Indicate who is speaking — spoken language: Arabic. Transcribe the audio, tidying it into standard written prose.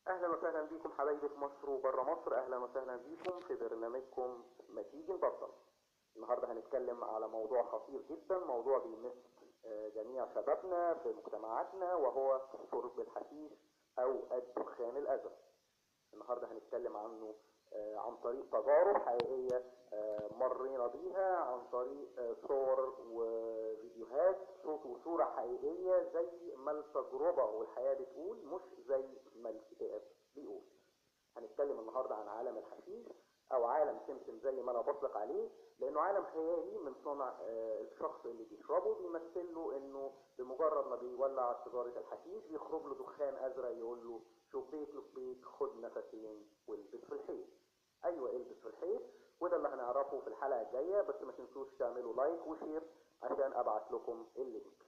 Speaker 1: اهلا وسهلا بيكم حبايبي في مصر وبره مصر. اهلا وسهلا بيكم في برنامجكم ما تيجي نبطل. النهارده هنتكلم على موضوع خطير جدا، موضوع بيمس جميع شبابنا في مجتمعاتنا، وهو شرب الحشيش او الدخان الازرق. النهارده هنتكلم عنه عن طريق تجارب حقيقيه مرينا بيها، عن طريق صور وفيديوهات، صوت وصوره حقيقيه زي ما التجربه والحياه بتقول، مش زي ما الكتاب بيقول. هنتكلم النهارده عن عالم الحشيش او عالم سمسم زي ما انا بطلق عليه، لانه عالم خيالي من صنع الشخص اللي بيشربه. بيمثل له انه بمجرد ما بيولع سيجاره الحشيش بيخرج له دخان ازرق يقول له شبيك لبيك، خد نفسين والبس في الحيط. ايوه، البس في الحيط. وده اللي هنعرفه في الحلقه الجايه، بس ما تنسوش تعملوا لايك وشير عشان ابعت لكم اللينك.